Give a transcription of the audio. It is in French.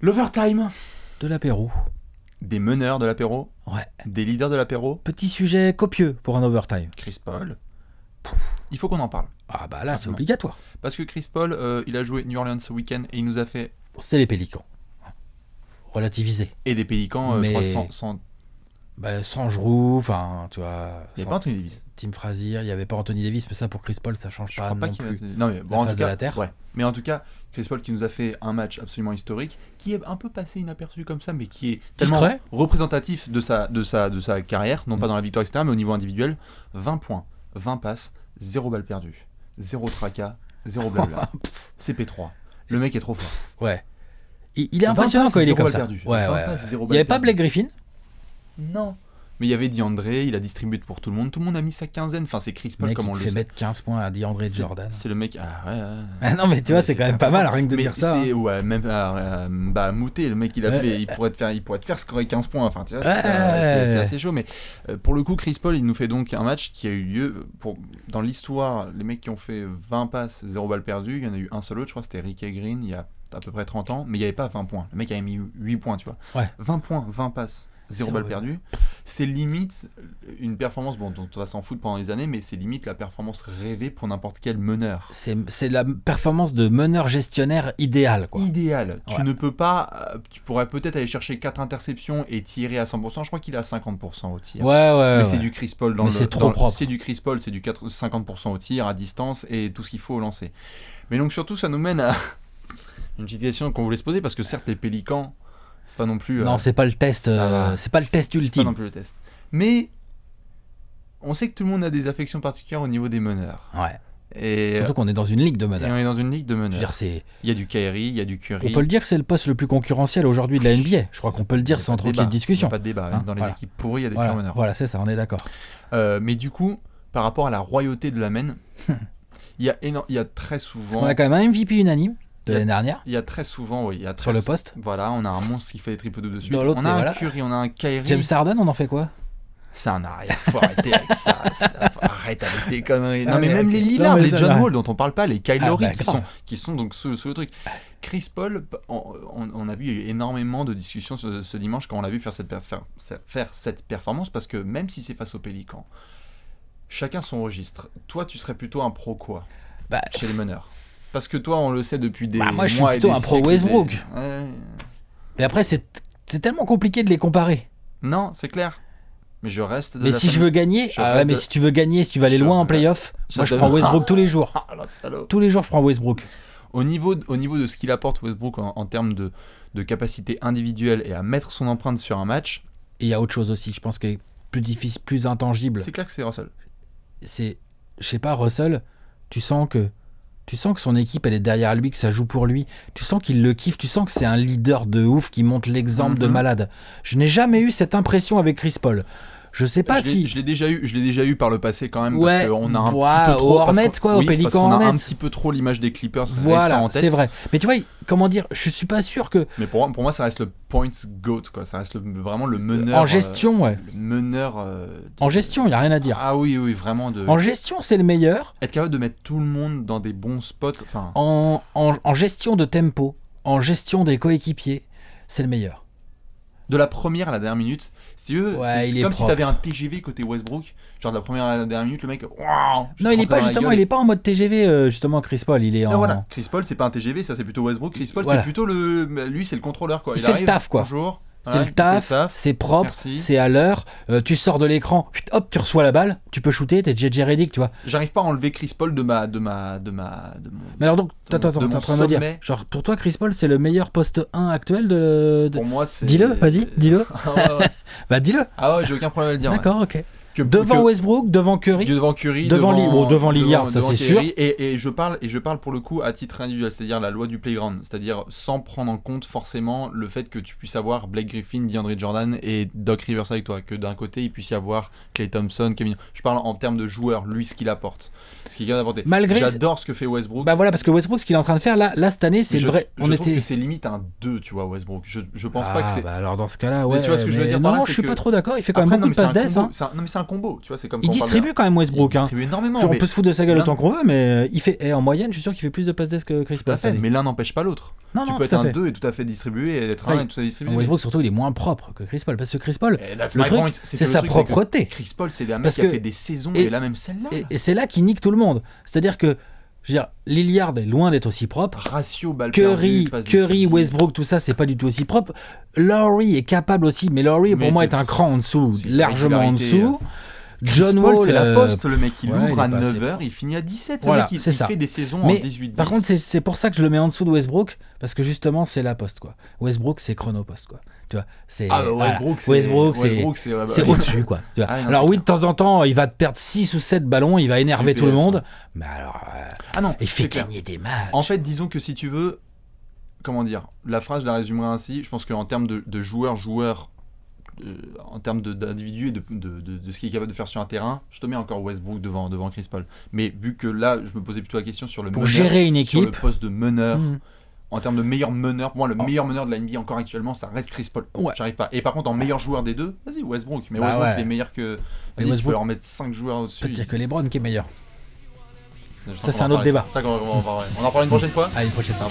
L'overtime. De l'apéro. Des meneurs de l'apéro. Ouais. Des leaders de l'apéro. Petit sujet copieux pour un overtime. Chris Paul. Il faut qu'on en parle. Ah bah là, c'est obligatoire. Parce que Chris Paul, il a joué New Orleans ce week-end et il nous a fait... C'est les Pélicans. Relativisé. Et des Pélicans, mais... je crois, sans... sans Giroux, enfin, tu vois... Il n'y avait pas Anthony Davis. Tim Frazier, il n'y avait pas Anthony Davis, mais ça pour Chris Paul, ça change pas non plus. Non mais bon, en tout cas, de la terre. Ouais. Mais en tout cas, Chris Paul qui nous a fait un match absolument historique, qui est un peu passé inaperçu comme ça, mais qui est tellement représentatif de sa carrière, non pas dans la victoire etc., mais au niveau individuel. 20 points, 20 passes, 0 balles perdues, 0 tracas, 0 blabla. CP3. Le mec est trop fort. Ouais. Il est impressionnant quand il est comme ça. Perdu. Ouais. Il n'y avait pas Blake Griffin ? Non. Mais il y avait DeAndre, il a distribué pour tout le monde. Tout le monde a mis sa quinzaine. Enfin, c'est Chris Paul comme on le sait. Il fait mettre 15 points à DeAndre Jordan. C'est le mec. Ah non, mais tu vois, c'est quand même pas mal, rien que de dire ça. Ouais, même Moutet, le mec, il a fait. Il pourrait te faire scorer 15 points. Enfin, tu vois, c'est assez chaud. Mais pour le coup, Chris Paul, il nous fait donc un match qui a eu lieu. Dans l'histoire, les mecs qui ont fait 20 passes, 0 balles perdues, il y en a eu un seul autre, je crois, c'était Ricky Green, il y a à peu près 30 ans. Mais il n'y avait pas 20 points. Le mec avait mis 8 points, tu vois. Ouais. 20 points, 20 passes. 0 balles perdues, c'est limite une performance dont on va s'en foutre pendant des années, mais c'est limite la performance rêvée pour n'importe quel meneur. C'est la performance de meneur gestionnaire idéale, quoi. Idéal. Ouais. Tu ne peux pas. Tu pourrais peut-être aller chercher 4 interceptions et tirer à 100%. Je crois qu'il a 50% au tir. Ouais. Mais c'est du Chris Paul c'est trop propre. C'est du Chris Paul, c'est du 50% au tir, à distance et tout ce qu'il faut au lancer. Mais donc surtout, ça nous mène à une petite question qu'on voulait se poser parce que certes, les Pélicans. C'est pas non plus. Non, c'est pas le test. C'est pas le test ultime. C'est pas non plus le test. Mais on sait que tout le monde a des affections particulières au niveau des meneurs. Ouais. Et surtout qu'on est dans une ligue de meneurs. Et on est dans une ligue de meneurs. Je veux dire, il y a du Kyrie, il y a du Curry. On peut le dire que c'est le poste le plus concurrentiel aujourd'hui de la NBA. Je crois qu'on peut le dire sans trop qu'il y ait de discussion. Il n'y a pas de débat. Dans les équipes pourries, il y a des purs meneurs. Voilà, c'est ça, on est d'accord. Mais du coup, par rapport à la royauté de la main, il y a très souvent. Parce qu'on a quand même un MVP unanime. De l'année dernière. Il y a très souvent, oui. Sur le poste. Voilà, on a un monstre qui fait les triples doubles de suite. On a un Curry, on a un Kyrie. James Harden, on en fait quoi ? C'est un arrière. Faut arrêter avec ça. Arrête avec tes conneries. Non, mais même les Lillard, les John Wall dont on parle pas, les Kyle Lowry qui sont donc sous le truc. Chris Paul, on a vu énormément de discussions ce dimanche quand on l'a vu faire cette performance parce que même si c'est face aux Pélicans, chacun son registre. Toi, tu serais plutôt un pro quoi chez les meneurs. Parce que toi, on le sait depuis des mois. Moi, je suis plutôt un pro Westbrook. Mais après, c'est tellement compliqué de les comparer. Non, c'est clair. Mais je reste. Mais si je veux gagner, si tu veux gagner, si tu veux aller loin en playoff, moi, je prends Westbrook tous les jours. Tous les jours, je prends Westbrook. Au niveau de ce qu'il apporte Westbrook en termes de capacité individuelle et à mettre son empreinte sur un match. Et il y a autre chose aussi, je pense, qui est plus difficile, plus intangible. C'est clair que c'est Russell. Je sais pas, Russell, tu sens que son équipe, elle est derrière lui, que ça joue pour lui. Tu sens qu'il le kiffe, tu sens que c'est un leader de ouf qui montre l'exemple de malade. Je n'ai jamais eu cette impression avec Chris Paul. Je sais pas si... Je l'ai déjà eu par le passé quand même, parce qu'on a un petit peu trop... Au Hornets, quoi, au Pélican Hornets. On a un petit peu trop l'image des Clippers en tête. C'est vrai. Mais tu vois, comment dire, je suis pas sûr que... Mais pour moi, ça reste le points GOAT, quoi. Ça reste vraiment le meneur... En gestion, ouais. Le meneur... En gestion, il n'y a rien à dire. Ah oui, vraiment de... En gestion, c'est le meilleur. Être capable de mettre tout le monde dans des bons spots, enfin... En gestion de tempo, en gestion des coéquipiers, c'est le meilleur. De la première à la dernière minute, si tu veux, c'est comme si t'avais un TGV côté Westbrook, genre de la première à la dernière minute, le mec. Non, il est pas en mode TGV justement, Chris Paul, il est en. Non, voilà, Chris Paul c'est pas un TGV, ça c'est plutôt Westbrook. Chris Paul c'est plutôt lui c'est le contrôleur quoi. Il fait le taf quoi. Bonjour. C'est le taf, c'est propre, c'est à l'heure, tu sors de l'écran, hop, tu reçois la balle, tu peux shooter, t'es JJ Redick, tu vois. J'arrive pas à enlever Chris Paul de mon... Mais alors donc, attends, t'es en train de me dire, genre pour toi Chris Paul c'est le meilleur poste 1 actuel de... Pour moi c'est... Dis-le, vas-y, dis-le. Bah dis-le. Ah ouais, j'ai aucun problème à le dire. D'accord, ok. Devant Westbrook, devant Curry, devant Lillard, ça c'est sûr. Et je parle pour le coup à titre individuel, c'est-à-dire la loi du playground, c'est-à-dire sans prendre en compte forcément le fait que tu puisses avoir Blake Griffin, DeAndre Jordan et Doc Rivers avec toi, que d'un côté il puisse y avoir Klay Thompson, Kevin. Je parle en termes de joueurs, lui ce qu'il apporte, ce qu'il vient d'apporter. J'adore ce que fait Westbrook. Bah voilà, parce que Westbrook ce qu'il est en train de faire là cette année, c'est le vrai. Je trouve que c'est limite un 2, tu vois, Westbrook. Je pense pas que c'est. Bah alors dans ce cas-là, ouais. Mais tu vois ce que je veux dire non, je suis pas trop d'accord. Il fait quand même beaucoup de passes d'ess. Non mais c'est un un combo, tu vois, c'est comme il distribue quand même Westbrook. Il distribue énormément. Genre, on peut se foutre de sa gueule autant qu'on veut, mais il fait, en moyenne, je suis sûr qu'il fait plus de passes d'ess que Chris Paul. Mais l'un n'empêche pas l'autre. Tu peux être un 2 et tout à fait distribué, et être un et tout à fait distribué. Westbrook, surtout, il est moins propre que Chris Paul, parce que Chris Paul, le truc, c'est sa propreté. Chris Paul, c'est un mec qui a fait des saisons, et là même celle-là. Et c'est là qu'il nique tout le monde. C'est-à-dire que, je veux dire, Lillard est loin d'être aussi propre. Ratio balle Curry, Westbrook, tout ça, c'est pas du tout aussi propre. Lowry est capable aussi, mais Lowry, pour moi, est un cran en dessous, largement en dessous. John Wall, c'est la poste, le mec, il ouvre à 9h, il finit à 17. Voilà, il ça. fait des saisons en 18-10. Par contre, c'est pour ça que je le mets en dessous de Westbrook, parce que justement, c'est la poste, quoi. Westbrook, c'est chronopost, quoi. Tu vois, Westbrook, c'est au-dessus, quoi. Tu vois. Alors oui, de temps en temps, il va te perdre 6 ou 7 ballons, il va énerver tout le monde, mais alors, il fait gagner des matchs. En fait, disons que si tu veux, comment dire, la phrase, je la résumerai ainsi, je pense qu'en termes de joueurs, en termes d'individus et de ce qu'il est capable de faire sur un terrain, je te mets encore Westbrook devant Chris Paul. Mais vu que là, je me posais plutôt la question sur le meneur, gérer une équipe, sur le poste de meneur, en termes de meilleur meneur, pour moi, le meilleur meneur de la NBA encore actuellement, ça reste Chris Paul. Ouais. J'arrive pas. Et par contre, en meilleur joueur des deux, vas-y, Westbrook. Mais Westbrook, il est meilleur que. Vas-y, tu peux leur mettre 5 joueurs au-dessus. Peut-être qu'il n'y a que LeBron qui est meilleur. Ça, c'est un autre débat. On en parle une prochaine fois. Une prochaine fois.